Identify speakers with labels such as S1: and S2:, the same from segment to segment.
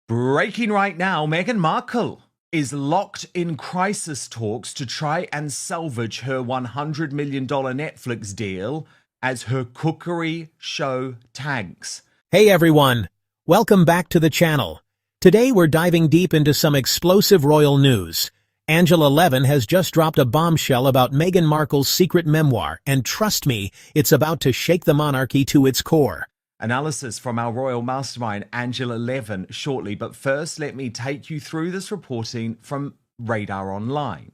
S1: Breaking right now, Meghan Markle is locked in crisis talks to try and salvage her $100 million Netflix deal as her cookery show tanks.
S2: Hey everyone, welcome back to the channel. Today we're diving deep into some explosive royal news. Levin has just dropped a bombshell about Meghan Markle's secret memoir, and trust me, it's about to shake the monarchy to its core.
S1: Analysis from our royal mastermind, Levin, shortly. But first, let me take you through this reporting from Radar Online.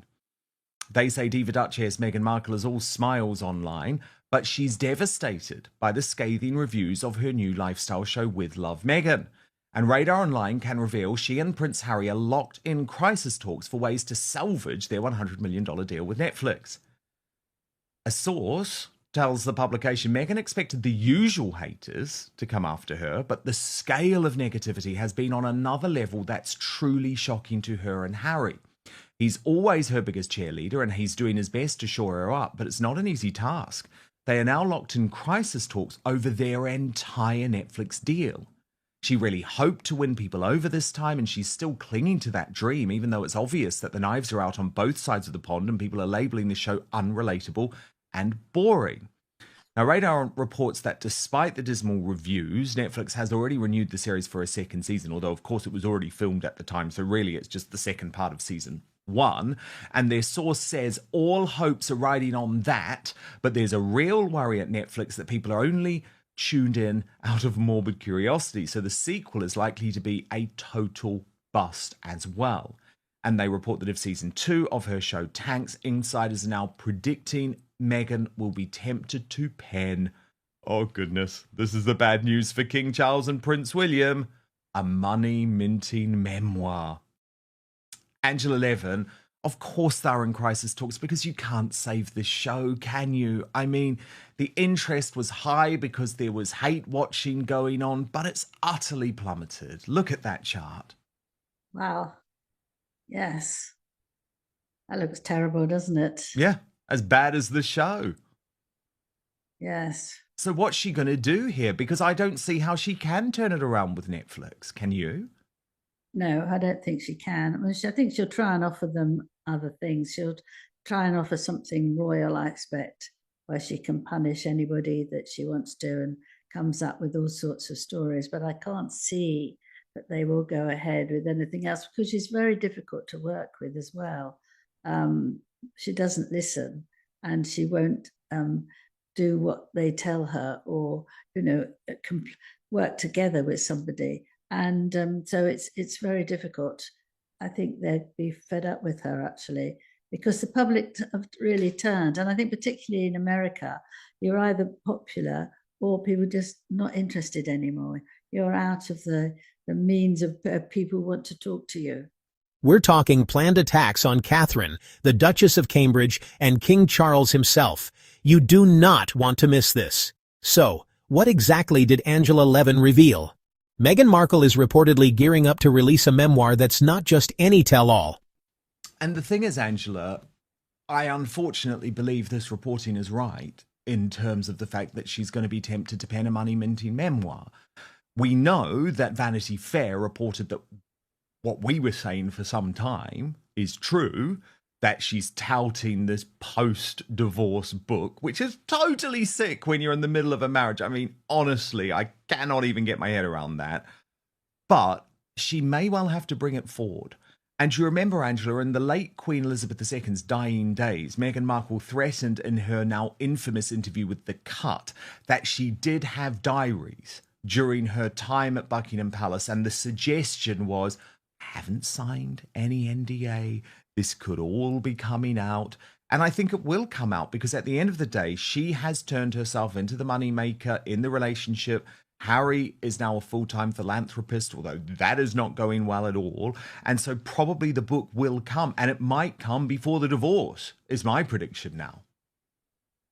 S1: They say Diva Duchess Meghan Markle is all smiles online, but she's devastated by the scathing reviews of her new lifestyle show With Love Meghan. And Radar Online can reveal she and Prince Harry are locked in crisis talks for ways to salvage their $100 million deal with Netflix. A source tells the publication Meghan expected the usual haters to come after her, but the scale of negativity has been on another level that's truly shocking to her and Harry. He's always her biggest cheerleader and he's doing his best to shore her up, but it's not an easy task. They are now locked in crisis talks over their entire Netflix deal. She really hoped to win people over this time, and she's still clinging to that dream, even though it's obvious that the knives are out on both sides of the pond and people are labeling the show unrelatable and boring. Now, Radar reports that despite the dismal reviews, Netflix has already renewed the series for a second season, although, of course, it was already filmed at the time, so really it's just the second part of season 1. And their source says all hopes are riding on that, but there's a real worry at Netflix that people are only tuned in out of morbid curiosity, so the sequel is likely to be a total bust as well. And they report that if season 2 of her show tanks, insiders are now predicting Meghan will be tempted to pen, oh goodness, this is the bad news for King Charles and Prince William, a money-minting memoir. Levin, of course they're in crisis talks because you can't save this show, can you? I mean, the interest was high because there was hate watching going on, but it's utterly plummeted. Look at that chart.
S3: Wow. Yes. That looks terrible, doesn't it?
S1: Yeah, as bad as the show.
S3: Yes.
S1: So what's she going to do here? Because I don't see how she can turn it around with Netflix. Can you?
S3: No, I don't think she can. I think she'll try and offer them other things. She'll try and offer something royal, I expect, where she can punish anybody that she wants to and comes up with all sorts of stories. But I can't see that they will go ahead with anything else because she's very difficult to work with as well. She doesn't listen and she won't do what they tell her or, work together with somebody. And so it's very difficult. I think they'd be fed up with her, actually, because the public have really turned. And I think particularly in America, you're either popular or people just not interested anymore. You're out of the means of people who want to talk to you.
S2: We're talking planned attacks on Catherine, the Duchess of Cambridge, and King Charles himself. You do not want to miss this. So, what exactly did Levin reveal? Meghan Markle is reportedly gearing up to release a memoir that's not just any tell-all.
S1: And the thing is, Angela, I unfortunately believe this reporting is right in terms of the fact that she's going to be tempted to pen a money-minting memoir. We know that Vanity Fair reported that what we were saying for some time is true, that she's touting this post-divorce book, which is totally sick when you're in the middle of a marriage. I mean, honestly, I cannot even get my head around that. But she may well have to bring it forward. And you remember, Angela, in the late Queen Elizabeth II's dying days, Meghan Markle threatened in her now infamous interview with The Cut that she did have diaries during her time at Buckingham Palace. And the suggestion was, haven't signed any NDA. This could all be coming out. And I think it will come out because at the end of the day, she has turned herself into the moneymaker in the relationship. Harry is now a full-time philanthropist, although that is not going well at all. And so probably the book will come, and it might come before the divorce, is my prediction now.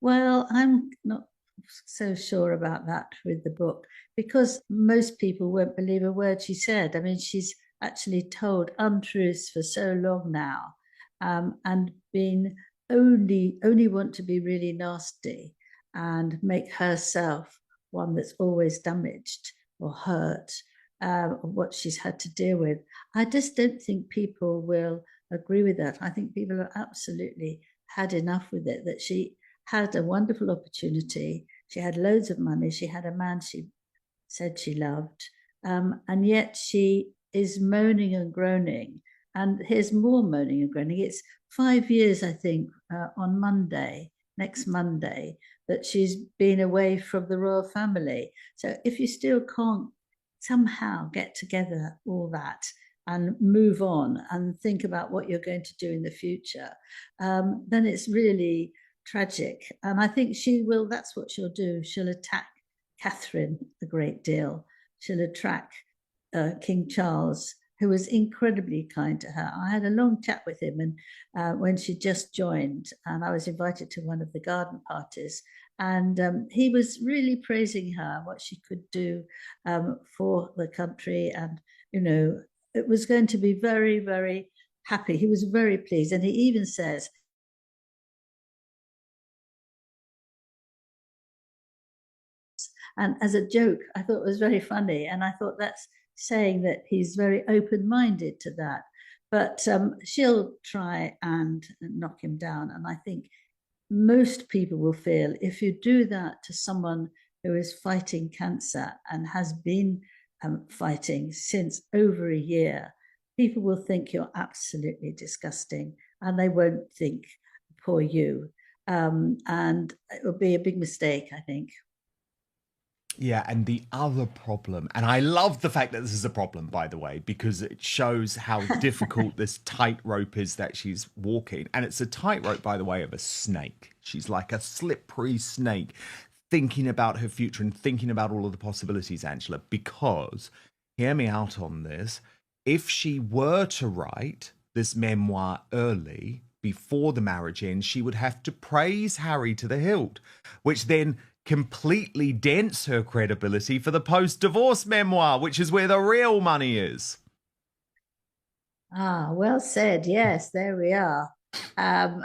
S3: Well, I'm not so sure about that with the book because most people won't believe a word she said. I mean, she's actually told untruths for so long now, and been only want to be really nasty and make herself one that's always damaged or hurt what she's had to deal with. I just don't think people will agree with that. I think people have absolutely had enough with it, that she had a wonderful opportunity. She had loads of money. She had a man she said she loved. And yet she is moaning and groaning. And here's more moaning and groaning. It's 5 years, I think, on Monday, next Monday, that she's been away from the royal family. So if you still can't somehow get together all that and move on and think about what you're going to do in the future, then it's really tragic. And I think she will, that's what she'll do. She'll attack Catherine a great deal. She'll attack King Charles, who was incredibly kind to her. I had a long chat with him, and when she just joined, and I was invited to one of the garden parties, and he was really praising her, what she could do for the country, and it was going to be very, very happy. He was very pleased, and he even says, and as a joke, I thought it was very funny, and I thought that's saying that he's very open-minded to that. But she'll try and knock him down, and I think most people will feel if you do that to someone who is fighting cancer and has been fighting since over a year, people will think you're absolutely disgusting, and they won't think, poor you. And it will be a big mistake, I think.
S1: Yeah, and the other problem, and I love the fact that this is a problem, by the way, because it shows how difficult this tightrope is that she's walking. And it's a tightrope, by the way, of a snake. She's like a slippery snake, thinking about her future and thinking about all of the possibilities, Angela, because, hear me out on this, if she were to write this memoir early, before the marriage ends, she would have to praise Harry to the hilt, which then completely dents her credibility for the post-divorce memoir, which is where the real money is.
S3: Ah, well said. Yes, there we are. And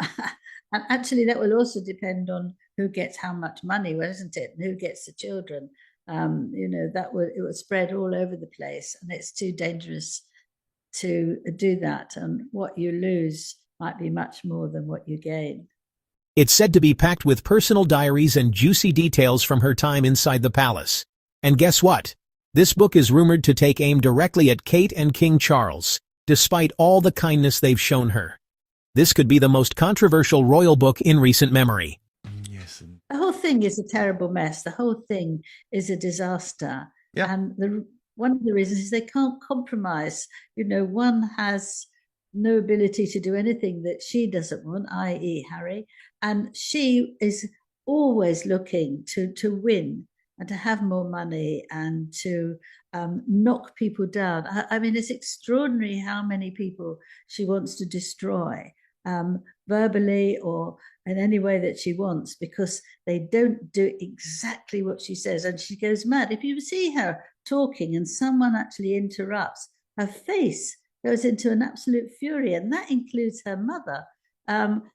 S3: actually, that will also depend on who gets how much money, isn't it? And who gets the children. It will spread all over the place, and it's too dangerous to do that. And what you lose might be much more than what you gain.
S2: It's said to be packed with personal diaries and juicy details from her time inside the palace. And guess what? This book is rumored to take aim directly at Kate and King Charles, despite all the kindness they've shown her. This could be the most controversial royal book in recent memory.
S1: Yes.
S3: The whole thing is a terrible mess. The whole thing is a disaster.
S1: Yeah.
S3: And one of the reasons is they can't compromise. One has no ability to do anything that she doesn't want, i.e. Harry. And she is always looking to win and to have more money and to knock people down. I mean, it's extraordinary how many people she wants to destroy, verbally or in any way that she wants, because they don't do exactly what she says. And she goes mad. If you see her talking and someone actually interrupts, her face goes into an absolute fury, and that includes her mother.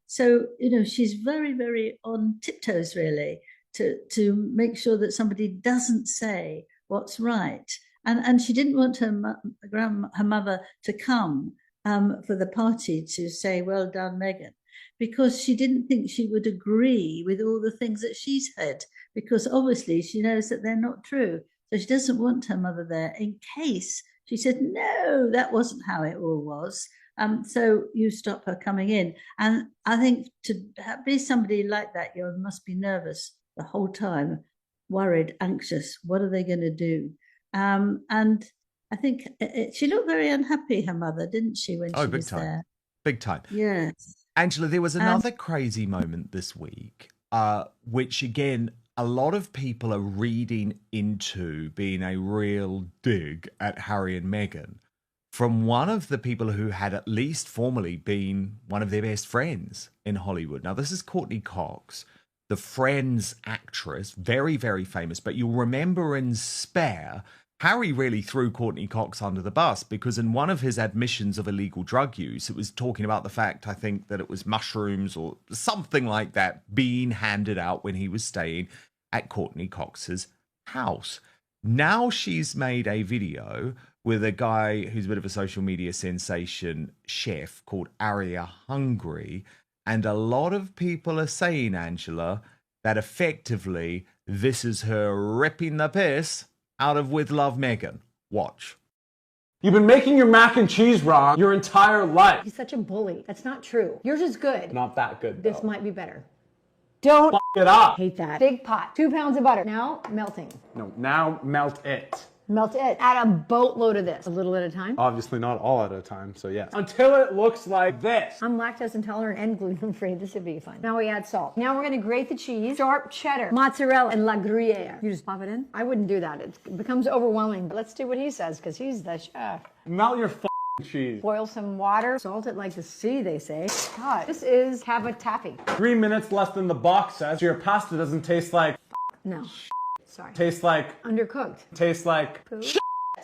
S3: So she's very, very on tiptoes, really, to make sure that somebody doesn't say what's right. And she didn't want her mother to come for the party to say, "Well done, Meghan," because she didn't think she would agree with all the things that she said, because obviously she knows that they're not true. So she doesn't want her mother there in case she said, "No, that wasn't how it all was." So you stop her coming in. And I think to be somebody like that, you must be nervous the whole time, worried, anxious. What are they going to do? And I think she looked very unhappy, her mother, didn't she, when she was there?
S1: Big time.
S3: Yes.
S1: Angela, there was another crazy moment this week, which again, a lot of people are reading into being a real dig at Harry and Meghan from one of the people who had at least formerly been one of their best friends in Hollywood. Now, this is Courtney Cox, the Friends actress, very, very famous. But you'll remember in Spare, Harry really threw Courtney Cox under the bus because in one of his admissions of illegal drug use, it was talking about the fact, I think, that it was mushrooms or something like that being handed out when he was staying at Courtney Cox's house. Now she's made a video with a guy who's a bit of a social media sensation, chef called Aria Hungry. And a lot of people are saying, Angela, that effectively this is her ripping the piss out of With Love Meghan. Watch.
S4: You've been making your mac and cheese wrong your entire life.
S5: He's such a bully. That's not true. Yours is good.
S4: Not that good, though.
S5: This might be better. Don't
S4: F it up.
S5: hate that. Big pot, 2 pounds of butter. Now melting.
S4: No, now melt it.
S5: Melt it. Add a boatload of this, a little at a time.
S4: Obviously not all at a time, so yes. Until it looks like this.
S5: I'm lactose intolerant and gluten free. This would be fun. Now we add salt. Now we're gonna grate the cheese, sharp cheddar, mozzarella, and la gruyere. You just pop it in? I wouldn't do that. It becomes overwhelming. But let's do what he says, because he's the chef.
S4: Melt your cheese.
S5: Boil some water. Salt it like the sea, they say. God, this is cavatappi.
S4: 3 minutes less than the box says, so your pasta doesn't taste like
S5: No. Sorry.
S4: tastes like
S5: Undercooked.
S4: tastes like
S5: Poo.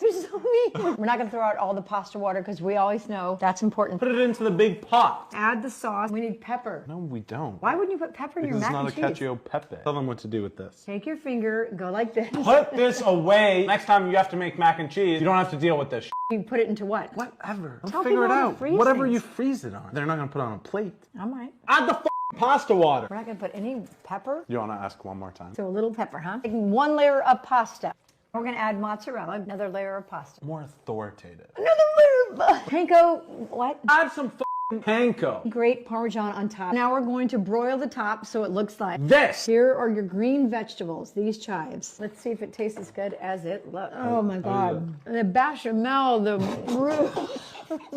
S5: You're so mean. We're not gonna throw out all the pasta water because we always know that's important.
S4: Put it into the big pot.
S5: Add the sauce. We need pepper.
S4: No, we don't.
S5: Why wouldn't you put pepper in your
S4: Because
S5: mac
S4: it's
S5: and
S4: not a
S5: cheese?
S4: cacio pepe. Tell them what to do with this.
S5: Take your finger, go like this.
S4: Put this away. Next time you have to make mac and cheese, you don't have to deal with this.
S5: You put it into what?
S4: Whatever.
S5: Tell
S4: Figure it
S5: people how to
S4: out.
S5: freeze
S4: Whatever
S5: things.
S4: you freeze it on. They're not gonna put it on a plate.
S5: I might.
S4: Add the pasta water.
S5: We're not gonna put any pepper.
S4: You wanna ask one more time?
S5: So a little pepper, huh? Taking 1 layer of pasta. We're gonna add mozzarella, another layer of pasta.
S4: More authoritative.
S5: Another layer of panko, what?
S4: Add some panko.
S5: Grate Parmesan on top. Now we're going to broil the top so it looks like
S4: This.
S5: Here are your green vegetables, these chives. Let's see if it tastes as good as it looks. Oh my God. The bechamel, the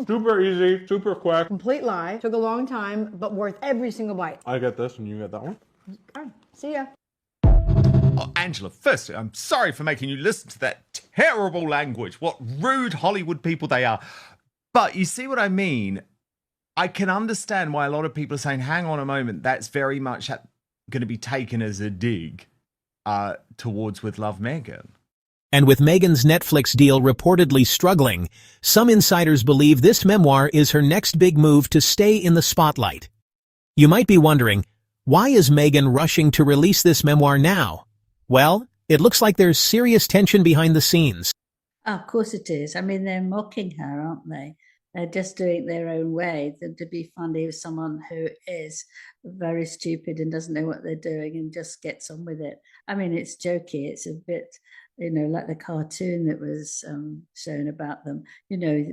S4: Super easy, super quick.
S5: complete lie. Took a long time, but worth every single bite.
S4: I get this and you get that one.
S5: Okay, see ya.
S1: Oh, Angela, firstly, I'm sorry for making you listen to that terrible language. What rude Hollywood people they are. But you see what I mean? I can understand why a lot of people are saying, hang on a moment, that's very much going to be taken as a dig towards With Love Meghan.
S2: And with Meghan's Netflix deal reportedly struggling, some insiders believe this memoir is her next big move to stay in the spotlight. You might be wondering, why is Meghan rushing to release this memoir now? Well, it looks like there's serious tension behind the scenes.
S3: Oh, of course it is. I mean, they're mocking her, aren't they? They're just doing it their own way. To be funny with someone who is very stupid and doesn't know what they're doing and just gets on with it. I mean, it's jokey. It's a bit, like the cartoon that was shown about them.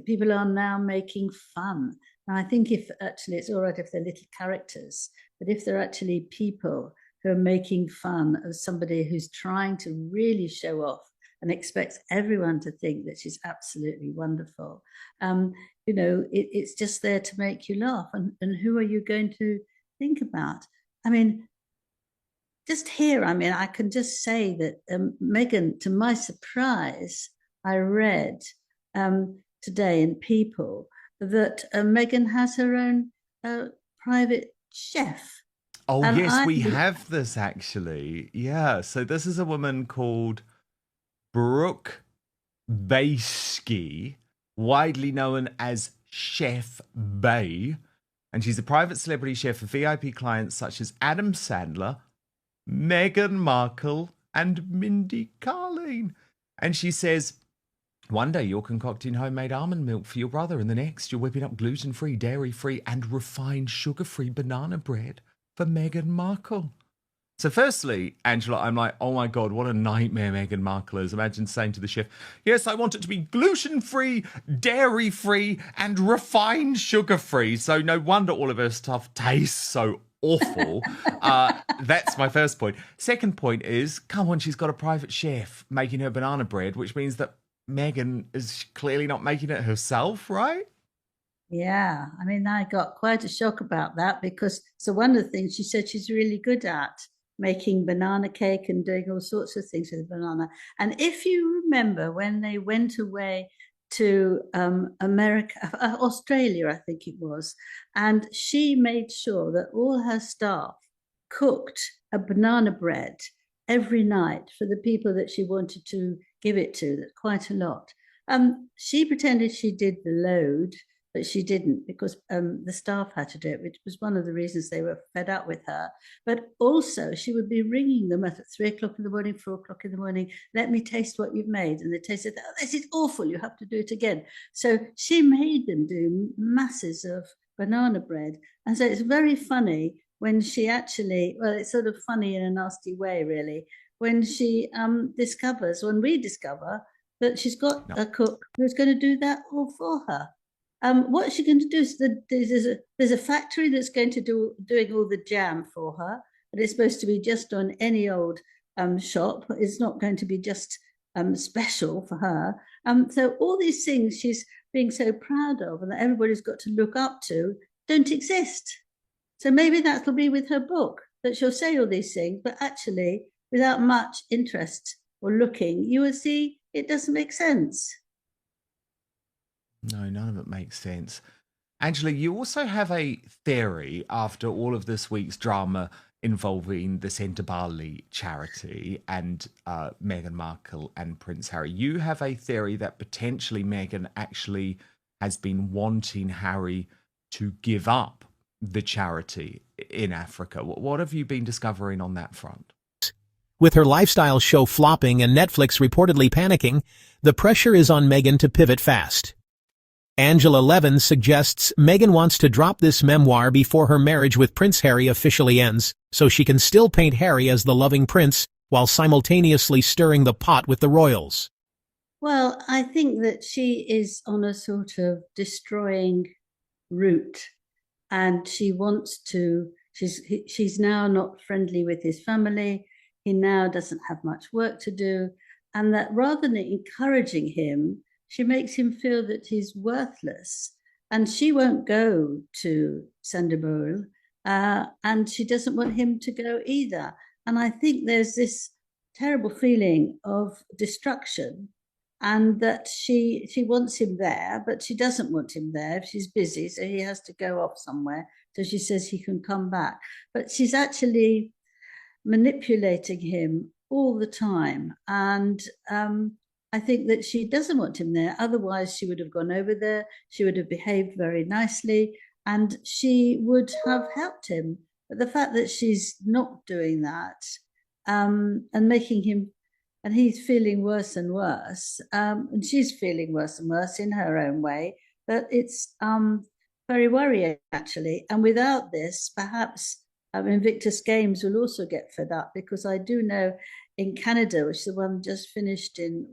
S3: People are now making fun. And I think if actually it's all right if they're little characters, but if they're actually people who are making fun of somebody who's trying to really show off and expects everyone to think that she's absolutely wonderful, it's just there to make you laugh. And who are you going to think about? I mean, just here, I can just say that Meghan, to my surprise, I read today in People that Meghan has her own private chef.
S1: Oh, and yes, we have this actually. Yeah, so this is a woman called Brooke Baysky, widely known as Chef Bay, and she's a private celebrity chef for VIP clients such as Adam Sandler, Meghan Markle, and Mindy Kaling. And she says, one day you're concocting homemade almond milk for your brother, and the next you're whipping up gluten-free, dairy-free, and refined sugar-free banana bread for Meghan Markle. So firstly, Angela, I'm like, oh my God, what a nightmare Meghan Markle is. Imagine saying to the chef, yes, I want it to be gluten-free, dairy-free, and refined sugar-free. So no wonder all of her stuff tastes so awful. That's my first point. Second point is, come on, she's got a private chef making her banana bread, which means that Meghan is clearly not making it herself, right?
S3: Yeah, I got quite a shock about that because so one of the things she said she's really good at making banana cake and doing all sorts of things with banana. And if you remember when they went away to Australia, I think it was, and she made sure that all her staff cooked a banana bread every night for the people that she wanted to give it to, quite a lot. She pretended she did the load but she didn't because the staff had to do it, which was one of the reasons they were fed up with her. But also, she would be ringing them at 3 o'clock in the morning, 4 o'clock in the morning. Let me taste what you've made, and they tasted. Oh, this is awful. You have to do it again. So she made them do masses of banana bread, and so it's very funny when she actually. Well, it's sort of funny in a nasty way, really. When she discovers, when we discover that she's got a cook who's going to do that all for her. What's she going to do? So there's a factory that's going to doing all the jam for her, and it's supposed to be just on any old shop. It's not going to be just special for her. So all these things she's being so proud of and that everybody's got to look up to don't exist. So maybe that'll be with her book, that she'll say all these things, but actually, without much interest or looking, you will see it doesn't make sense.
S1: No, none of it makes sense. Angela, you also have a theory after all of this week's drama involving the Centre Bali charity and Meghan Markle and Prince Harry. You have a theory that potentially Meghan actually has been wanting Harry to give up the charity in Africa. What have you been discovering on that front?
S2: With her lifestyle show flopping and Netflix reportedly panicking, the pressure is on Meghan to pivot fast. Angela Levin suggests Meghan wants to drop this memoir before her marriage with Prince Harry officially ends, so she can still paint Harry as the loving prince while simultaneously stirring the pot with the royals.
S3: Well, I think that she is on a sort of destroying route, and she wants to. She's now not friendly with his family. He now doesn't have much work to do, and that rather than encouraging him, she makes him feel that he's worthless, and she won't go to Sanderburg, and she doesn't want him to go either. And I think there's this terrible feeling of destruction, and that she wants him there, but she doesn't want him there if she's busy, so he has to go off somewhere. So she says he can come back, but she's actually manipulating him all the time, and I think that she doesn't want him there. Otherwise, she would have gone over there. She would have behaved very nicely, and she would have helped him. But the fact that she's not doing that and making him, and he's feeling worse and worse, and she's feeling worse and worse in her own way, that it's very worrying, actually. And without this, perhaps Invictus Games will also get fed up, because I do know in Canada, which is the one just finished in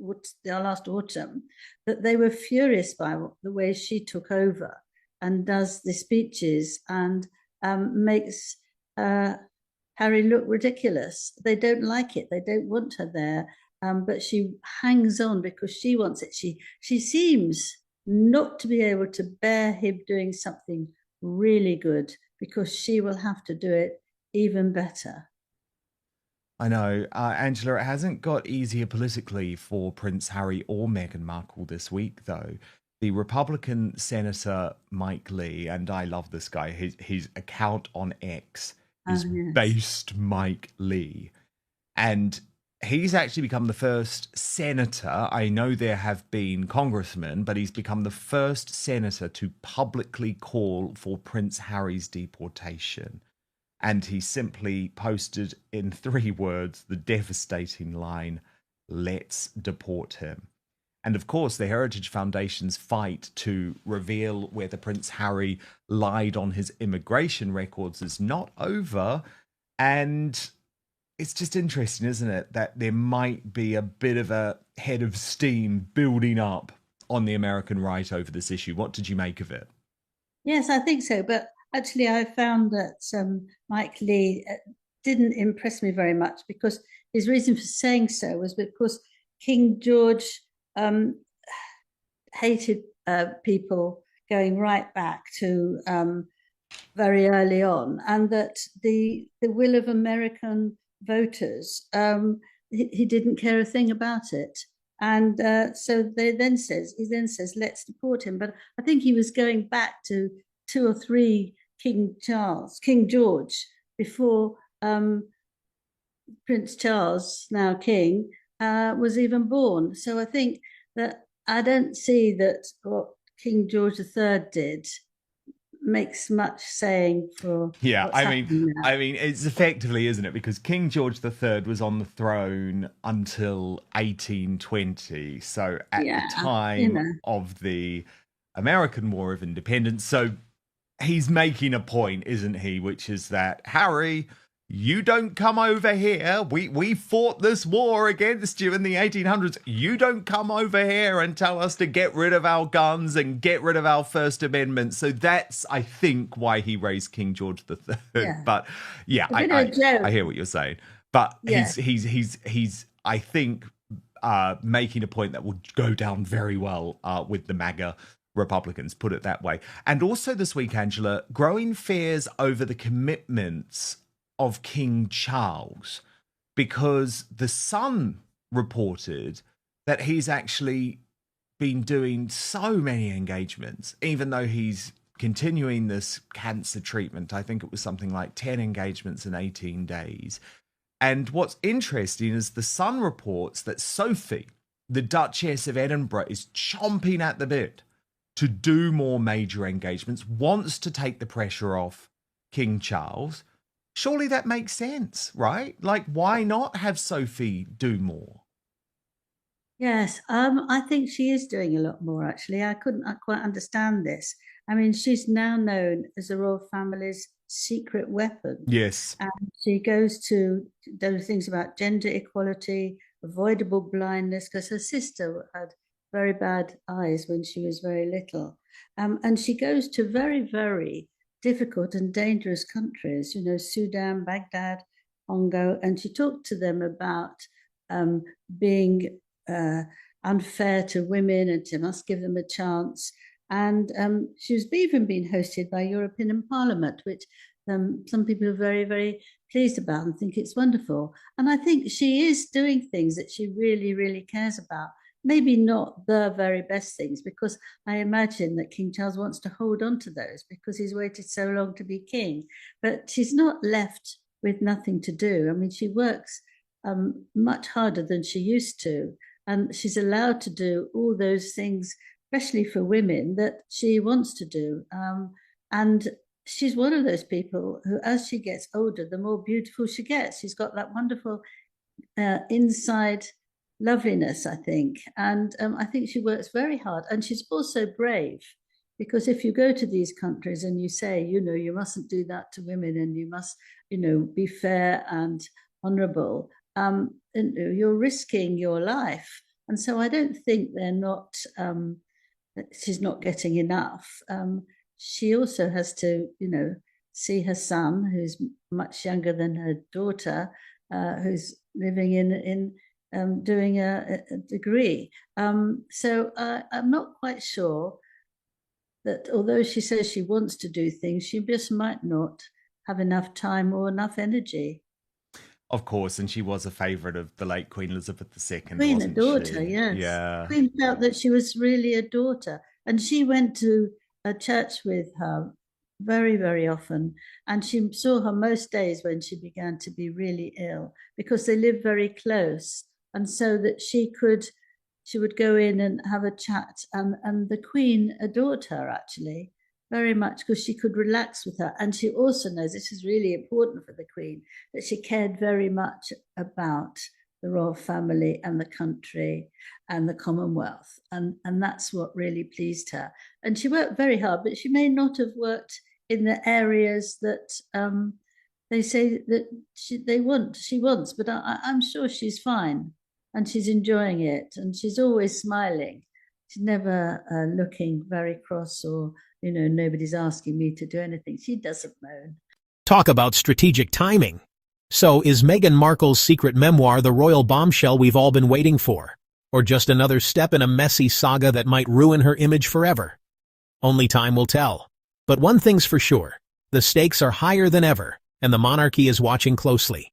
S3: the last autumn, that they were furious by the way she took over and does the speeches and makes Harry look ridiculous. They don't like it. They don't want her there, but she hangs on because she wants it. She seems not to be able to bear him doing something really good, because she will have to do it even better.
S1: I know, Angela, it hasn't got easier politically for Prince Harry or Meghan Markle this week, though. The Republican Senator Mike Lee, and I love this guy, his account on X is based Mike Lee. And he's actually become the first senator. I know there have been congressmen, but he's become the first senator to publicly call for Prince Harry's deportation. And he simply posted in 3 words the devastating line, "Let's deport him." And of course, the Heritage Foundation's fight to reveal whether Prince Harry lied on his immigration records is not over. And it's just interesting, isn't it, that there might be a bit of a head of steam building up on the American right over this issue. What did you make of it?
S3: Yes, I think so. But actually, I found that Mike Lee didn't impress me very much, because his reason for saying so was because King George hated people going right back to very early on, and that the will of American voters, he didn't care a thing about it. And so he then says, let's deport him. But I think he was going back to 2 or 3 King George, before Prince Charles, now king, was even born. So I think that I don't see that what King George III did makes much saying for
S1: Yeah,
S3: what's happening now.
S1: I mean, it's effectively, isn't it? Because King George III was on the throne until 1820, so at
S3: Yeah,
S1: the
S3: you
S1: time
S3: know.
S1: of the American War of Independence. So he's making a point, isn't he? Which is that, Harry, you don't come over here. We fought this war against you in the 1800s. You don't come over here and tell us to get rid of our guns and get rid of our First Amendment. So that's, I think, why he raised King George III.
S3: Yeah.
S1: But yeah,
S3: A bit of a joke.
S1: I hear what you're saying. But
S3: Yeah.
S1: he's I think making a point that will go down very well with the MAGA Republicans, put it that way. And also this week, Angela, growing fears over the commitments of King Charles, because the Sun reported that he's actually been doing so many engagements, even though he's continuing this cancer treatment. I think it was something like 10 engagements in 18 days. And what's interesting is the Sun reports that Sophie, the Duchess of Edinburgh, is chomping at the bit to do more major engagements, wants to take the pressure off King Charles. Surely that makes sense, right? Like, why not have Sophie do more?
S3: Yes, I think she is doing a lot more, actually. I couldn't quite understand this. I mean, she's now known as the royal family's secret weapon.
S1: Yes.
S3: And she goes to those things about gender equality, avoidable blindness, because her sister had very bad eyes when she was very little. And she goes to very, very difficult and dangerous countries, you know, Sudan, Baghdad, Congo, and she talked to them about being unfair to women and she must give them a chance. And she was even being hosted by European Parliament, which some people are very, very pleased about and think it's wonderful. And I think she is doing things that she really, really cares about. Maybe not the very best things, because I imagine that King Charles wants to hold on to those because he's waited so long to be king. But she's not left with nothing to do. I mean, she works much harder than she used to. And she's allowed to do all those things, especially for women, that she wants to do. And she's one of those people who, as she gets older, the more beautiful she gets. She's got that wonderful inside loveliness, I think. And I think she works very hard. And she's also brave, because if you go to these countries and you say, you know, you mustn't do that to women and you must, you know, be fair and honorable, you're risking your life. And so I don't think they're not, she's not getting enough. She also has to, you know, see her son, who's much younger than her daughter, who's living in doing a degree. So I'm not quite sure that, although she says she wants to do things, she just might not have enough time or enough energy.
S1: Of course, and she was a favourite of the late Queen Elizabeth II,
S3: Queen, a
S1: wasn't
S3: daughter,
S1: she?
S3: yes.
S1: Yeah.
S3: Queen felt that she was really a daughter, and she went to a church with her very, very often, and she saw her most days when she began to be really ill, because they lived very close, and so that she would go in and have a chat, and the Queen adored her, actually, very much, because she could relax with her. And she also knows, this is really important for the Queen, that she cared very much about the royal family and the country and the Commonwealth. And that's what really pleased her. And she worked very hard, but she may not have worked in the areas that they say that she wants. But I'm sure she's fine and she's enjoying it. And she's always smiling. She's never looking very cross or, you know, nobody's asking me to do anything. She doesn't moan.
S2: Talk about strategic timing. So, is Meghan Markle's secret memoir the royal bombshell we've all been waiting for? Or just another step in a messy saga that might ruin her image forever? Only time will tell. But one thing's for sure. The stakes are higher than ever, and the monarchy is watching closely.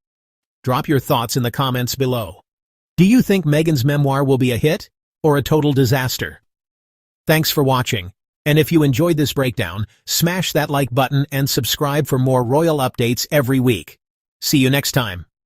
S2: Drop your thoughts in the comments below. Do you think Meghan's memoir will be a hit or a total disaster? Thanks for watching. And if you enjoyed this breakdown, smash that like button and subscribe for more royal updates every week. See you next time.